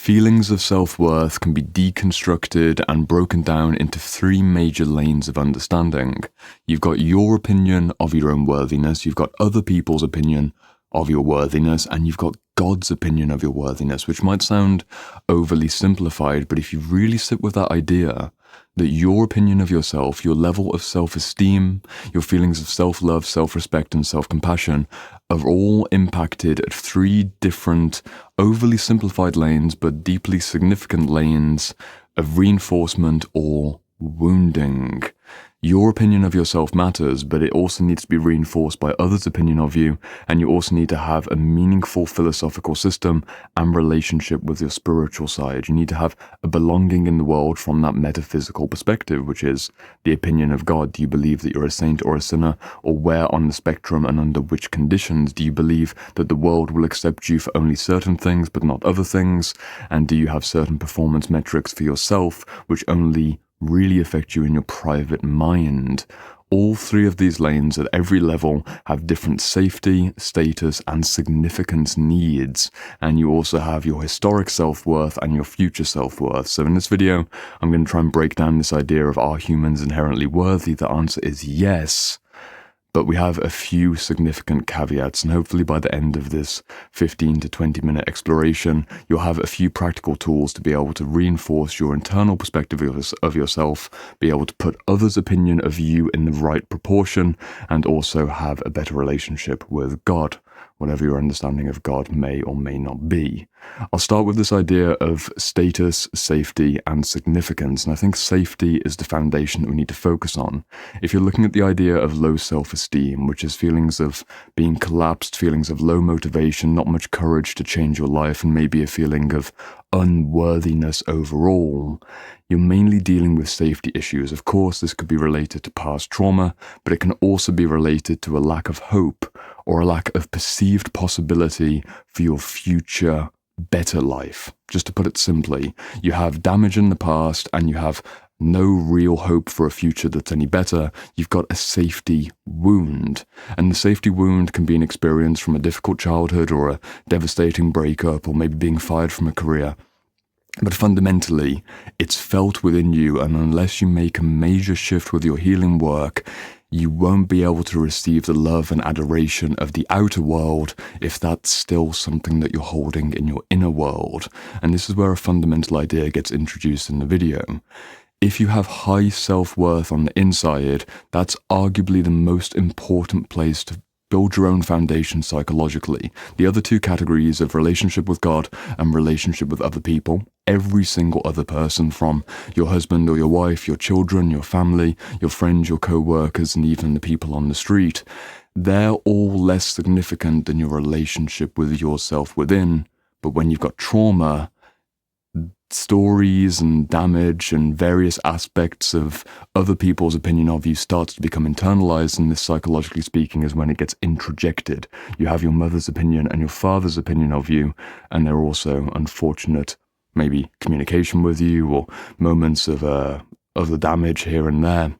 Feelings of self-worth can be deconstructed and broken down into three major lanes of understanding. You've got your opinion of your own worthiness, you've got other people's opinion of your worthiness, and you've got God's opinion of your worthiness, which might sound overly simplified, but if you really sit with that idea that your opinion of yourself, your level of self-esteem, your feelings of self-love, self-respect, and self-compassion are all impacted at three different, overly simplified lanes, but deeply significant lanes of reinforcement or wounding. Your opinion of yourself matters, but it also needs to be reinforced by others' opinion of you, and you also need to have a meaningful philosophical system and relationship with your spiritual side. You need to have a belonging in the world from that metaphysical perspective, which is the opinion of God. Do you believe that you're a saint or a sinner, or where on the spectrum and under which conditions? Do you believe that the world will accept you for only certain things but not other things? And do you have certain performance metrics for yourself which only really affect you in your private mind? All three of these lanes at every level have different safety, status, and significance needs, and you also have your historic self-worth and your future self-worth. So in this video, I'm going to try and break down this idea of, are humans inherently worthy? The answer is yes. But we have a few significant caveats, and hopefully by the end of this 15 to 20 minute exploration, you'll have a few practical tools to be able to reinforce your internal perspective of yourself, be able to put others' opinion of you in the right proportion, and also have a better relationship with God, whatever your understanding of God may or may not be. I'll start with this idea of status, safety, and significance, and I think safety is the foundation that we need to focus on. If you're looking at the idea of low self-esteem, which is feelings of being collapsed, feelings of low motivation, not much courage to change your life, and maybe a feeling of unworthiness overall, you're mainly dealing with safety issues. Of course, this could be related to past trauma, but it can also be related to a lack of hope or a lack of perceived possibility for your future better life. Just to put it simply, you have damage in the past and you have no real hope for a future that's any better. You've got a safety wound, and the safety wound can be an experience from a difficult childhood or a devastating breakup or maybe being fired from a career. But fundamentally, it's felt within you, and unless you make a major shift with your healing work, you won't be able to receive the love and adoration of the outer world if that's still something that you're holding in your inner world. And this is where a fundamental idea gets introduced in the video. If you have high self-worth on the inside, that's arguably the most important place to build your own foundation psychologically. The other two categories of relationship with God and relationship with other people, every single other person, from your husband or your wife, your children, your family, your friends, your co-workers, and even the people on the street, they're all less significant than your relationship with yourself within. But when you've got trauma, stories and damage and various aspects of other people's opinion of you starts to become internalized, and this, psychologically speaking, is when it gets introjected. You have your mother's opinion and your father's opinion of you, and they're also unfortunate, maybe communication with you or moments of the damage here and there.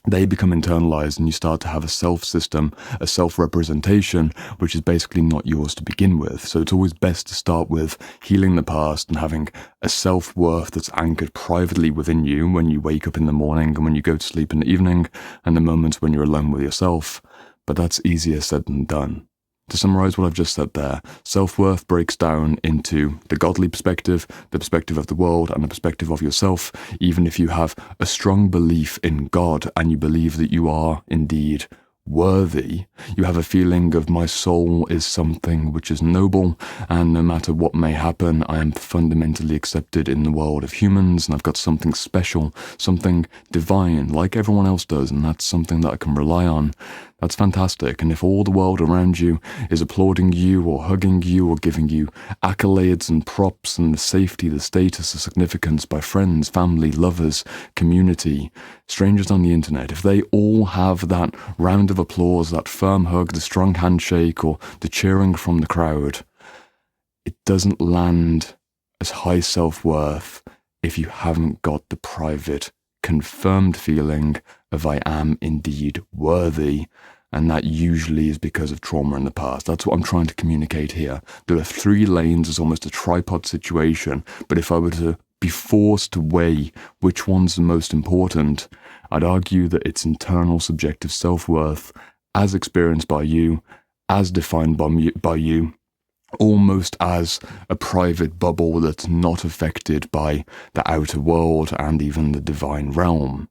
They become internalized, and you start to have a self-system, a self-representation, which is basically not yours to begin with. So it's always best to start with healing the past and having a self-worth that's anchored privately within you when you wake up in the morning and when you go to sleep in the evening, and the moments when you're alone with yourself. But that's easier said than done. To summarize what I've just said there, self-worth breaks down into the godly perspective, the perspective of the world, and the perspective of yourself. Even if you have a strong belief in God and you believe that you are indeed worthy, you have a feeling of, my soul is something which is noble, and no matter what may happen, I am fundamentally accepted in the world of humans, and I've got something special, something divine, like everyone else does, and that's something that I can rely on. That's fantastic. And if all the world around you is applauding you or hugging you or giving you accolades and props and the safety, the status, the significance by friends, family, lovers, community, strangers on the internet, if they all have that round of applause, that firm hug, the strong handshake, or the cheering from the crowd, it doesn't land as high self-worth if you haven't got the private, confirmed feeling of, I am indeed worthy. And that usually is because of trauma in the past. That's what I'm trying to communicate here. There are 3 lanes, it's almost a tripod situation. But if I were to be forced to weigh which one's the most important, I'd argue that it's internal subjective self-worth as experienced by you, as defined by you, almost as a private bubble that's not affected by the outer world and even the divine realm.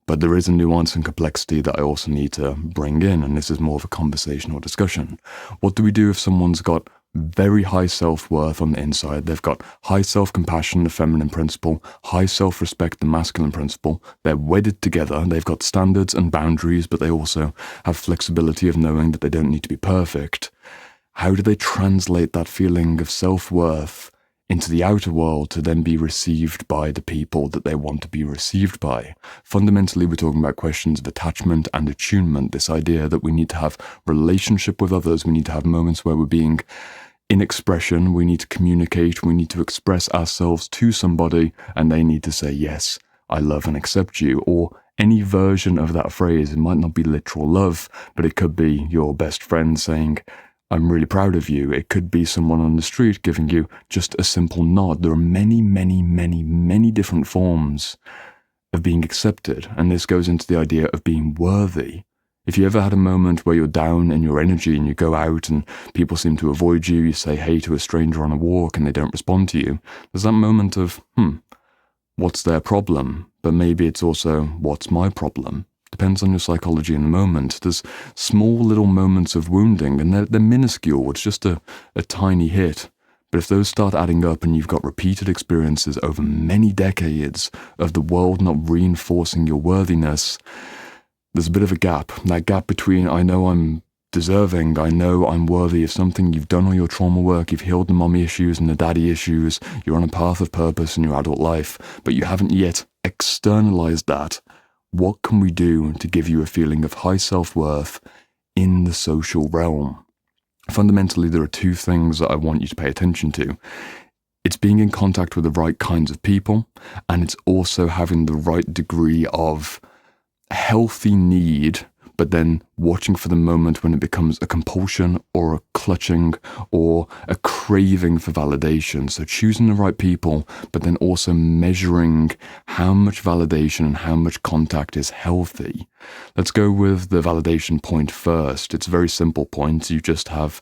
But there is a nuance and complexity that I also need to bring in, and this is more of a conversational discussion. What do we do if someone's got very high self-worth on the inside? They've got high self-compassion, the feminine principle, high self-respect, the masculine principle. They're wedded together. They've got standards and boundaries, but they also have flexibility of knowing that they don't need to be perfect. How do they translate that feeling of self-worth into the outer world to then be received by the people that they want to be received by? Fundamentally, we're talking about questions of attachment and attunement, this idea that we need to have relationship with others, we need to have moments where we're being in expression, we need to communicate, we need to express ourselves to somebody, and they need to say, yes, I love and accept you, or any version of that phrase. It might not be literal love, but it could be your best friend saying, I'm really proud of you. It could be someone on the street giving you just a simple nod. There are many, many, many, many different forms of being accepted. And this goes into the idea of being worthy. If you ever had a moment where you're down in your energy and you go out and people seem to avoid you, you say hey to a stranger on a walk and they don't respond to you, there's that moment of, what's their problem? But maybe it's also, what's my problem? Depends on your psychology in the moment. There's small little moments of wounding, and they're minuscule. It's just a tiny hit. But if those start adding up and you've got repeated experiences over many decades of the world not reinforcing your worthiness, there's a bit of a gap. That gap between, I know I'm deserving, I know I'm worthy of something, you've done all your trauma work, you've healed the mommy issues and the daddy issues, you're on a path of purpose in your adult life, but you haven't yet externalized that. What can we do to give you a feeling of high self-worth in the social realm? Fundamentally, there are 2 things that I want you to pay attention to. It's being in contact with the right kinds of people, and it's also having the right degree of healthy need, but then watching for the moment when it becomes a compulsion or a clutching or a craving for validation. So choosing the right people, but then also measuring how much validation and how much contact is healthy. Let's go with the validation point first. It's a very simple point. You just have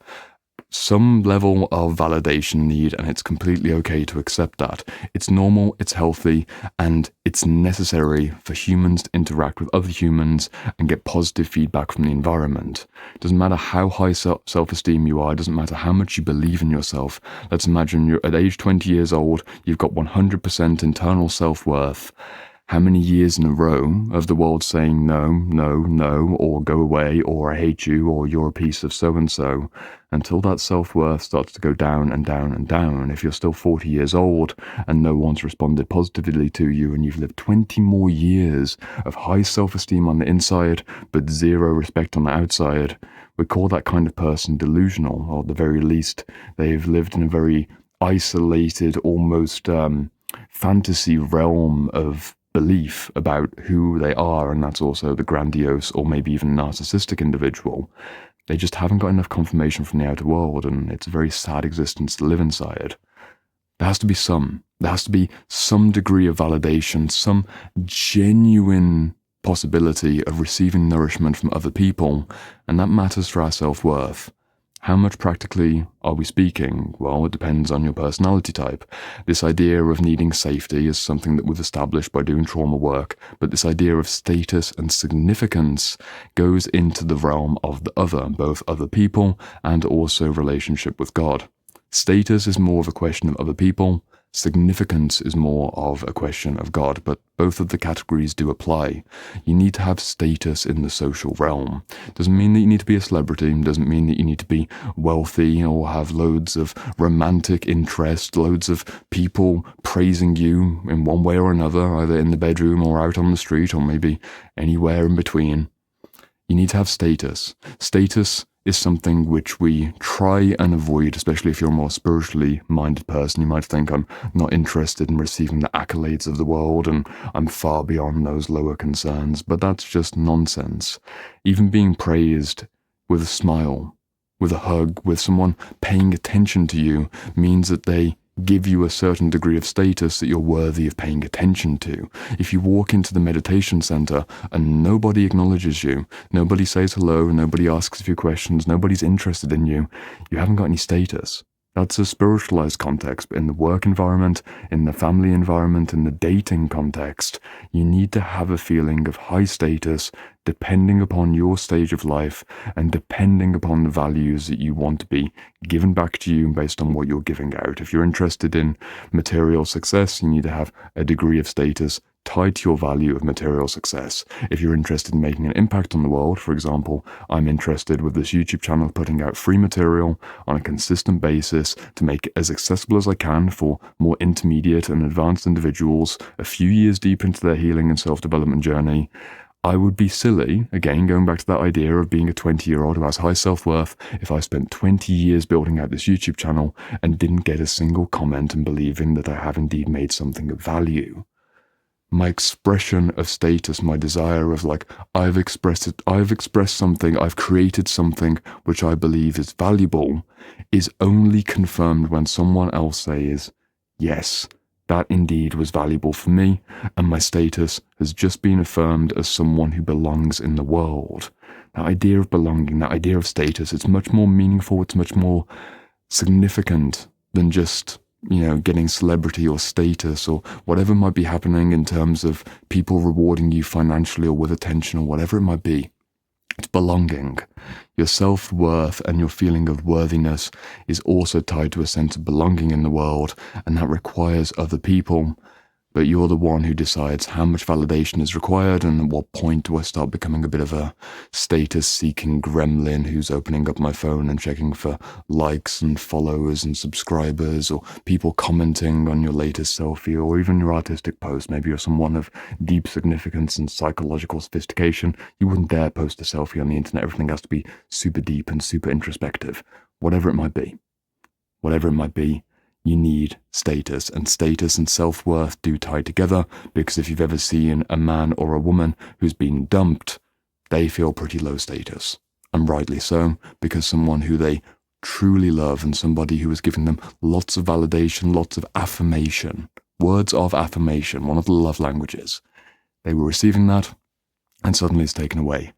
some level of validation need, and it's completely okay to accept that. It's normal, it's healthy, and it's necessary for humans to interact with other humans and get positive feedback from the environment. It doesn't matter how high self-esteem you are, it doesn't matter how much you believe in yourself. Let's imagine you're at age 20 years old, you've got 100% internal self-worth. How many years in a row of the world saying no, no, no, or go away, or I hate you, or you're a piece of so-and-so, until that self-worth starts to go down and down and down. If you're still 40 years old and no one's responded positively to you and you've lived 20 more years of high self-esteem on the inside but zero respect on the outside, we call that kind of person delusional, or at the very least, they've lived in a very isolated, almost fantasy realm of belief about who they are, and that's also the grandiose or maybe even narcissistic individual. They just haven't got enough confirmation from the outer world, and it's a very sad existence to live inside. There has to be some degree of validation, some genuine possibility of receiving nourishment from other people, and that matters for our self-worth. How much practically are we speaking? Well, it depends on your personality type. This idea of needing safety is something that we've established by doing trauma work, but this idea of status and significance goes into the realm of the other, both other people and also relationship with God. Status is more of a question of other people. Significance is more of a question of God, but both of the categories do apply. You need to have status in the social realm. Doesn't mean that you need to be a celebrity, doesn't mean that you need to be wealthy or have loads of romantic interest, loads of people praising you in one way or another, either in the bedroom or out on the street or maybe anywhere in between. You need to have status. Status is something which we try and avoid, especially if you're a more spiritually minded person. You might think, I'm not interested in receiving the accolades of the world and I'm far beyond those lower concerns, but that's just nonsense. Even being praised with a smile, with a hug, with someone paying attention to you means that they give you a certain degree of status that you're worthy of paying attention to. If you walk into the meditation center and nobody acknowledges you, nobody says hello, nobody asks a few questions, nobody's interested in you, you haven't got any status. That's a spiritualized context, but in the work environment, in the family environment, in the dating context, you need to have a feeling of high status depending upon your stage of life and depending upon the values that you want to be given back to you based on what you're giving out. If you're interested in material success, you need to have a degree of status tied to your value of material success. If you're interested in making an impact on the world, for example, I'm interested with this YouTube channel putting out free material on a consistent basis to make it as accessible as I can for more intermediate and advanced individuals a few years deep into their healing and self-development journey. I would be silly, again, going back to that idea of being a 20-year-old who has high self-worth, if I spent 20 years building out this YouTube channel and didn't get a single comment and believing that I have indeed made something of value. My expression of status, my desire of I've expressed something, I've created something which I believe is valuable, is only confirmed when someone else says, yes, that indeed was valuable for me, and my status has just been affirmed as someone who belongs in the world. That idea of belonging, that idea of status, it's much more meaningful, it's much more significant than just getting celebrity or status or whatever might be happening in terms of people rewarding you financially or with attention or whatever it might be. It's belonging. Your self-worth and your feeling of worthiness is also tied to a sense of belonging in the world, and that requires other people. But you're the one who decides how much validation is required and at what point do I start becoming a bit of a status-seeking gremlin who's opening up my phone and checking for likes and followers and subscribers or people commenting on your latest selfie or even your artistic post. Maybe you're someone of deep significance and psychological sophistication. You wouldn't dare post a selfie on the internet. Everything has to be super deep and super introspective. Whatever it might be. You need status, and status and self-worth do tie together, because if you've ever seen a man or a woman who's been dumped, they feel pretty low status. And rightly so, because someone who they truly love and somebody who has given them lots of validation, lots of affirmation, words of affirmation, one of the love languages, they were receiving that, and suddenly it's taken away.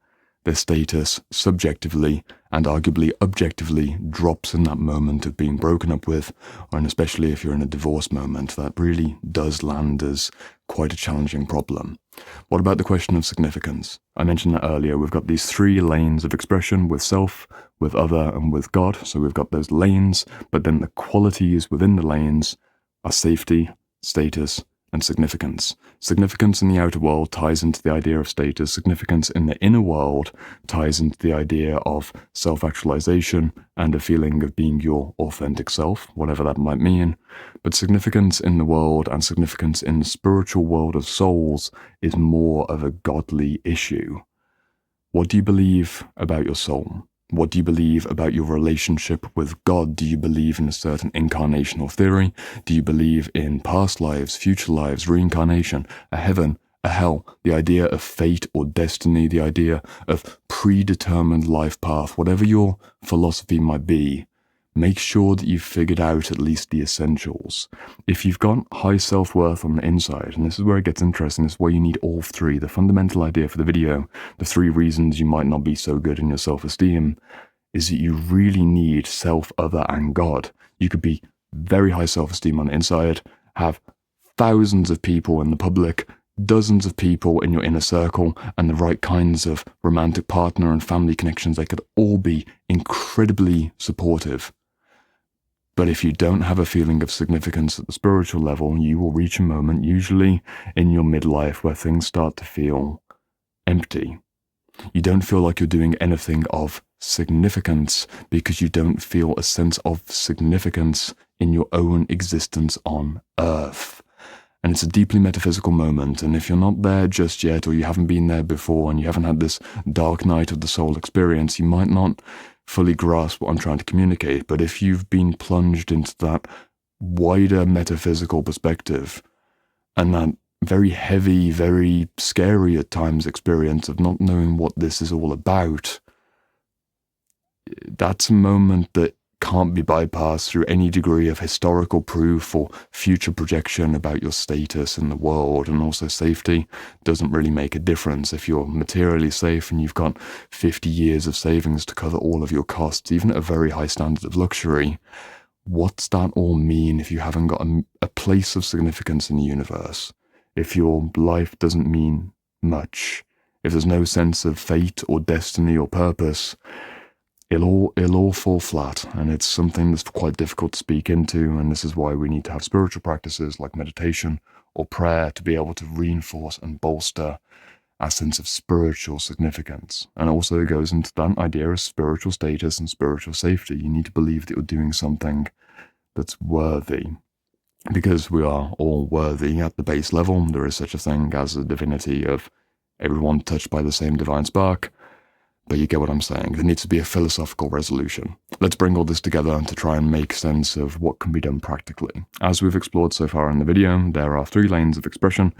Their status, subjectively and arguably objectively, drops in that moment of being broken up with, and especially if you're in a divorce moment, that really does land as quite a challenging problem. What about the question of significance? I mentioned that earlier. We've got these three lanes of expression with self, with other, and with God. So we've got those lanes, but then the qualities within the lanes are safety, status, and significance. Significance in the outer world ties into the idea of status. Significance in the inner world ties into the idea of self-actualization and a feeling of being your authentic self, whatever that might mean. But significance in the world and significance in the spiritual world of souls is more of a godly issue. What do you believe about your soul? What do you believe about your relationship with God? Do you believe in a certain incarnational theory? Do you believe in past lives, future lives, reincarnation, a heaven, a hell, the idea of fate or destiny, the idea of predetermined life path? Whatever your philosophy might be, make sure that you've figured out at least the essentials. If you've got high self-worth on the inside, and this is where it gets interesting, this is where you need all three. The fundamental idea for the video, the three reasons you might not be so good in your self-esteem, is that you really need self, other, and God. You could be very high self-esteem on the inside, have thousands of people in the public, dozens of people in your inner circle, and the right kinds of romantic partner and family connections. They could all be incredibly supportive. But if you don't have a feeling of significance at the spiritual level, you will reach a moment, usually in your midlife, where things start to feel empty. You don't feel like you're doing anything of significance because you don't feel a sense of significance in your own existence on Earth. And it's a deeply metaphysical moment, and if you're not there just yet, or you haven't been there before, and you haven't had this dark night of the soul experience, you might not fully grasp what I'm trying to communicate. But if you've been plunged into that wider metaphysical perspective and that very heavy, very scary at times experience of not knowing what this is all about, that's a moment that can't be bypassed through any degree of historical proof or future projection about your status in the world. And also safety doesn't really make a difference. If you're materially safe and you've got 50 years of savings to cover all of your costs, even at a very high standard of luxury, what's that all mean if you haven't got a place of significance in the universe? If your life doesn't mean much, if there's no sense of fate or destiny or purpose, it'll all fall flat, and it's something that's quite difficult to speak into, and this is why we need to have spiritual practices like meditation or prayer to be able to reinforce and bolster our sense of spiritual significance. And also it goes into that idea of spiritual status and spiritual safety. You need to believe that you're doing something that's worthy, because we are all worthy at the base level. There is such a thing as a divinity of everyone touched by the same divine spark. But you get what I'm saying. There needs to be a philosophical resolution. Let's bring all this together to try and make sense of what can be done practically. As we've explored so far in the video, there are 3 lanes of expression: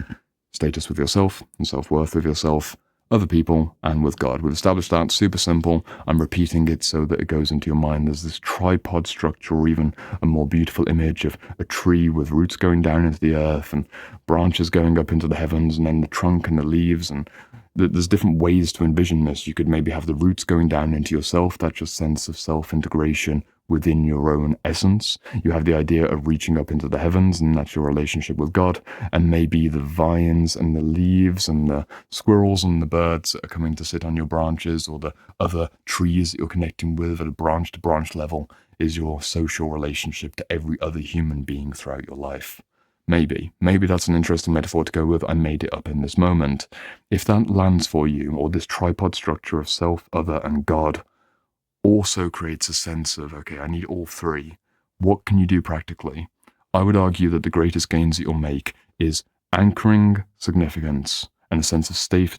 status with yourself, and self-worth with yourself, other people, and with God. We've established that, super simple. I'm repeating it so that it goes into your mind. There's this tripod structure, or even a more beautiful image of a tree with roots going down into the earth and branches going up into the heavens, and then the trunk and the leaves, and there's different ways to envision this. You could maybe have the roots going down into yourself. That's your sense of self-integration within your own essence. You have the idea of reaching up into the heavens, and that's your relationship with God. And maybe the vines and the leaves and the squirrels and the birds that are coming to sit on your branches, or the other trees that you're connecting with at a branch-to-branch level, is your social relationship to every other human being throughout your life. Maybe that's an interesting metaphor to go with. I made it up in this moment. If that lands for you, or this tripod structure of self, other, and God also creates a sense of, okay, I need all 3. What can you do practically? I would argue that the greatest gains that you'll make is anchoring significance and a sense of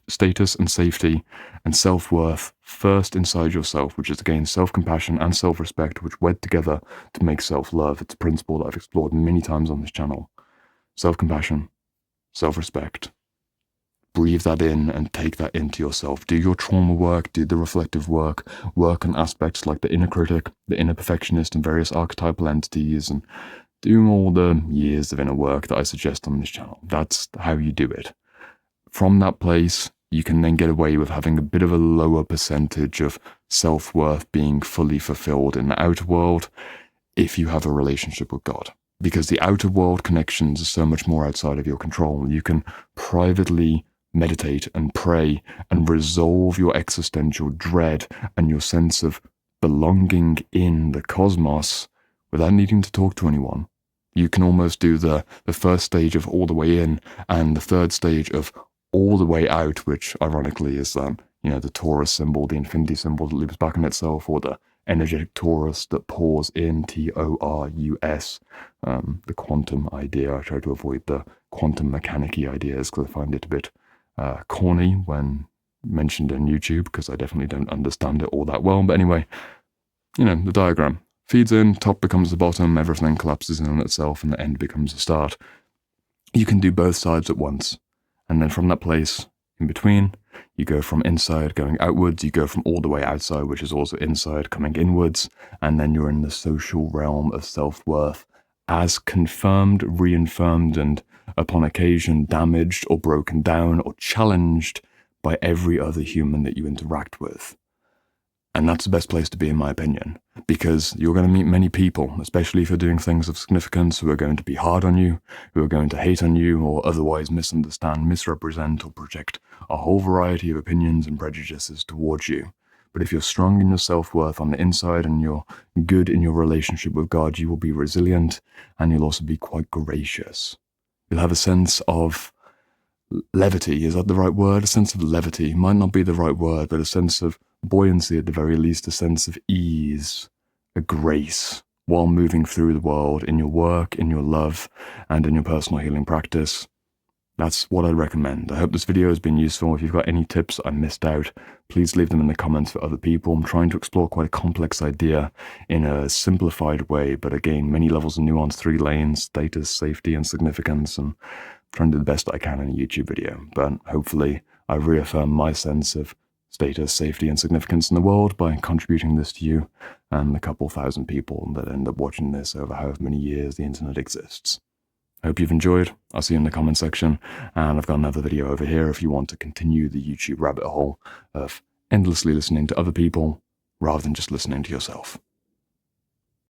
status and safety and self-worth first inside yourself, which is again self-compassion and self-respect, which wed together to make self-love. It's a principle that I've explored many times on this channel. Self-compassion, self-respect. Breathe that in and take that into yourself. Do your trauma work, do the reflective work, work on aspects like the inner critic, the inner perfectionist, and various archetypal entities, and do all the years of inner work that I suggest on this channel. That's how you do it. From that place, you can then get away with having a bit of a lower percentage of self-worth being fully fulfilled in the outer world if you have a relationship with God. Because the outer world connections are so much more outside of your control. You can privately meditate and pray and resolve your existential dread and your sense of belonging in the cosmos without needing to talk to anyone. You can almost do the first stage of all the way in and the third stage of all the way out, which ironically is the Taurus symbol, the infinity symbol that loops back on itself, or the energetic torus that pours in, T-O-R-U-S, the quantum idea. I try to avoid the quantum mechanic-y ideas because I find it a bit corny when mentioned on YouTube, because I definitely don't understand it all that well. But anyway, the diagram feeds in, top becomes the bottom, everything collapses in on itself, and the end becomes the start. You can do both sides at once, and then from that place in between, you go from inside going outwards, you go from all the way outside, which is also inside, coming inwards, and then you're in the social realm of self-worth as confirmed, reaffirmed, and upon occasion damaged or broken down or challenged by every other human that you interact with. And that's the best place to be, in my opinion, because you're going to meet many people, especially if you're doing things of significance, who are going to be hard on you, who are going to hate on you, or otherwise misunderstand, misrepresent, or project a whole variety of opinions and prejudices towards you. But if you're strong in your self-worth on the inside and you're good in your relationship with God, you will be resilient, and you'll also be quite gracious. You'll have a sense of levity. Is that the right word? A sense of levity might not be the right word, but a sense of buoyancy at the very least, a sense of ease, a grace, while moving through the world in your work, in your love, and in your personal healing practice. That's what I recommend. I hope this video has been useful. If you've got any tips I missed out, please leave them in the comments for other people. I'm trying to explore quite a complex idea in a simplified way, but again, many levels of nuance, 3 lanes, status, safety, and significance, and trying to do the best I can in a YouTube video. But hopefully I've reaffirmed my sense of status, safety, and significance in the world by contributing this to you and the couple thousand people that end up watching this over however many years the internet exists. Hope you've enjoyed. I'll see you in the comment section, and I've got another video over here if you want to continue the YouTube rabbit hole of endlessly listening to other people rather than just listening to yourself.